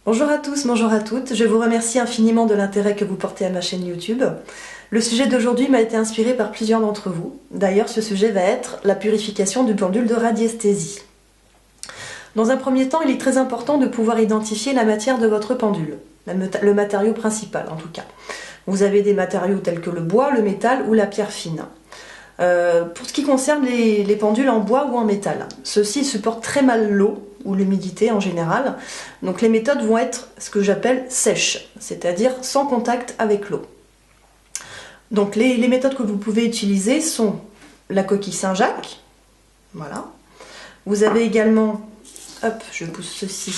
Bonjour à tous, bonjour à toutes. Je vous remercie infiniment de l'intérêt que vous portez à ma chaîne YouTube. Le sujet d'aujourd'hui m'a été inspiré par plusieurs d'entre vous. D'ailleurs, ce sujet va être la purification du pendule de radiesthésie. Dans un premier temps, il est très important de pouvoir identifier la matière de votre pendule, le matériau principal en tout cas. Vous avez des matériaux tels que le bois, le métal ou la pierre fine. Pour ce qui concerne les pendules en bois ou en métal, ceux-ci supportent très mal l'eau ou l'humidité en général. Donc les méthodes vont être ce que j'appelle sèches, c'est-à-dire sans contact avec l'eau. Donc les méthodes que vous pouvez utiliser sont la coquille Saint-Jacques, voilà. Vous avez également, hop, je pousse ceci,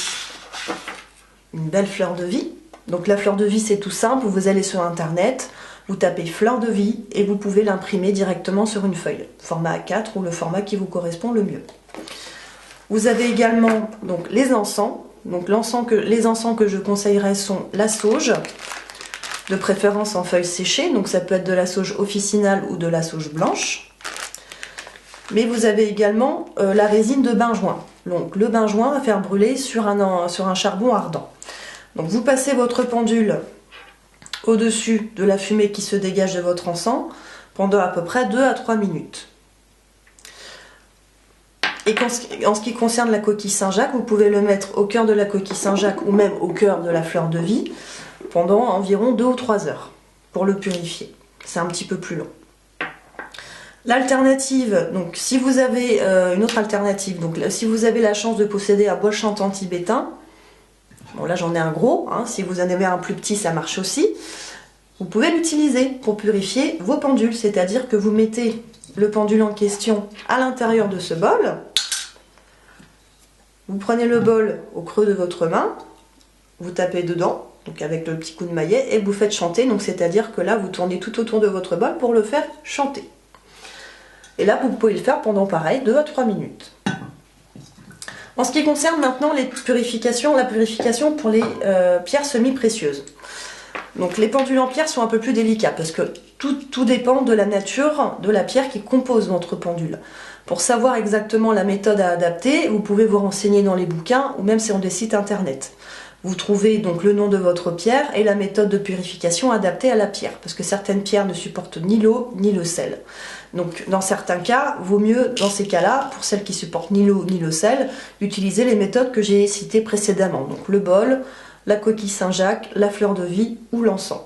une belle fleur de vie. Donc la fleur de vie c'est tout simple, vous allez sur internet, vous tapez fleur de vie et vous pouvez l'imprimer directement sur une feuille, format A4 ou le format qui vous correspond le mieux. Vous avez également donc, les encens. Donc, les encens que je conseillerais sont la sauge, de préférence en feuilles séchées. Donc ça peut être de la sauge officinale ou de la sauge blanche. Mais vous avez également la résine de benjoin. Donc le benjoin à faire brûler sur un charbon ardent. Donc vous passez votre pendule au-dessus de la fumée qui se dégage de votre encens pendant à peu près 2 à 3 minutes. Et en ce qui concerne la coquille Saint-Jacques, vous pouvez le mettre au cœur de la coquille Saint-Jacques ou même au cœur de la fleur de vie pendant environ 2 ou 3 heures pour le purifier. C'est un petit peu plus long. L'alternative, donc si vous avez une autre alternative, donc si vous avez la chance de posséder un bol chantant tibétain, bon là j'en ai un gros, hein, si vous en avez un plus petit ça marche aussi, vous pouvez l'utiliser pour purifier vos pendules, c'est-à-dire que vous mettez le pendule en question à l'intérieur de ce bol. Vous prenez le bol au creux de votre main, vous tapez dedans, donc avec le petit coup de maillet, et vous faites chanter, donc c'est-à-dire que là vous tournez tout autour de votre bol pour le faire chanter. Et là vous pouvez le faire pendant pareil 2 à 3 minutes. En ce qui concerne maintenant la purification pour les pierres semi-précieuses. Donc les pendules en pierre sont un peu plus délicats parce que tout dépend de la nature de la pierre qui compose votre pendule. Pour savoir exactement la méthode à adapter, vous pouvez vous renseigner dans les bouquins ou même sur des sites internet. Vous trouvez donc le nom de votre pierre et la méthode de purification adaptée à la pierre, parce que certaines pierres ne supportent ni l'eau ni le sel. Donc dans certains cas, vaut mieux, dans ces cas-là, pour celles qui supportent ni l'eau ni le sel, utiliser les méthodes que j'ai citées précédemment. Donc le bol, la coquille Saint-Jacques, la fleur de vie ou l'encens.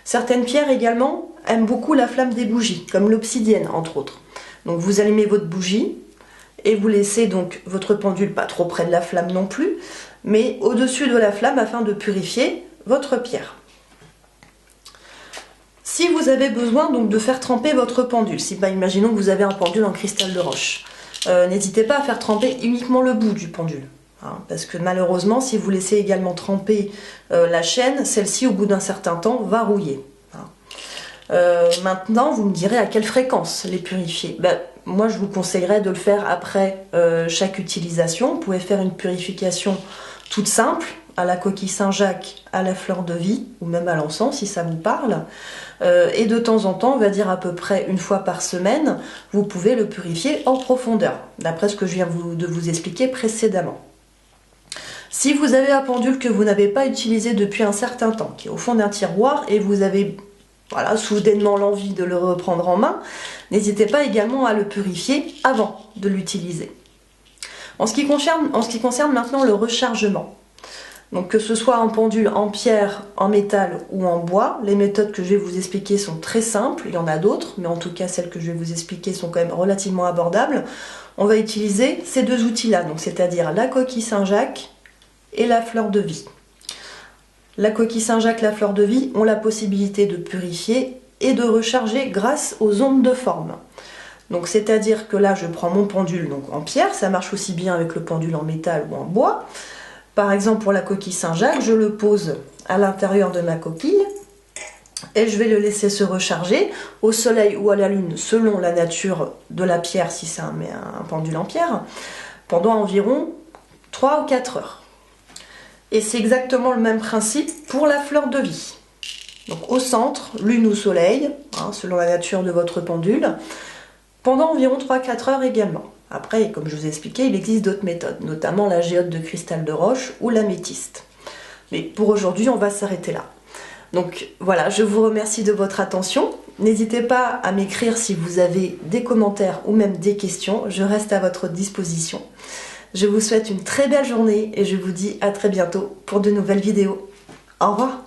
Certaines pierres également aiment beaucoup la flamme des bougies, comme l'obsidienne entre autres. Donc vous allumez votre bougie et vous laissez donc votre pendule pas trop près de la flamme non plus, mais au-dessus de la flamme afin de purifier votre pierre. Si vous avez besoin donc de faire tremper votre pendule, imaginons que vous avez un pendule en cristal de roche, n'hésitez pas à faire tremper uniquement le bout du pendule. Parce que malheureusement, si vous laissez également tremper la chaîne, celle-ci au bout d'un certain temps va rouiller. Maintenant, vous me direz à quelle fréquence les purifier. Moi, je vous conseillerais de le faire après chaque utilisation. Vous pouvez faire une purification toute simple, à la coquille Saint-Jacques, à la fleur de vie, ou même à l'encens si ça vous parle. Et de temps en temps, on va dire à peu près une fois par semaine, vous pouvez le purifier en profondeur, d'après ce que je viens de vous expliquer précédemment. Si vous avez un pendule que vous n'avez pas utilisé depuis un certain temps, qui est au fond d'un tiroir, et vous avez soudainement l'envie de le reprendre en main, n'hésitez pas également à le purifier avant de l'utiliser. En ce qui concerne maintenant le rechargement, donc que ce soit en pendule en pierre, en métal ou en bois, les méthodes que je vais vous expliquer sont très simples, il y en a d'autres, mais en tout cas celles que je vais vous expliquer sont quand même relativement abordables. On va utiliser ces deux outils-là, donc c'est-à-dire la coquille Saint-Jacques et la fleur de vie. La coquille Saint-Jacques, la fleur de vie ont la possibilité de purifier et de recharger grâce aux ondes de forme. Donc c'est-à-dire que là je prends mon pendule donc en pierre, ça marche aussi bien avec le pendule en métal ou en bois. Par exemple pour la coquille Saint-Jacques, je le pose à l'intérieur de ma coquille et je vais le laisser se recharger au soleil ou à la lune selon la nature de la pierre si c'est un pendule en pierre pendant environ 3 ou 4 heures. Et c'est exactement le même principe pour la fleur de vie. Donc au centre, lune ou soleil, selon la nature de votre pendule, pendant environ 3-4 heures également. Après, comme je vous ai expliqué, il existe d'autres méthodes, notamment la géode de cristal de roche ou l'améthyste. Mais pour aujourd'hui, on va s'arrêter là. Donc voilà, je vous remercie de votre attention. N'hésitez pas à m'écrire si vous avez des commentaires ou même des questions. Je reste à votre disposition. Je vous souhaite une très belle journée et je vous dis à très bientôt pour de nouvelles vidéos. Au revoir.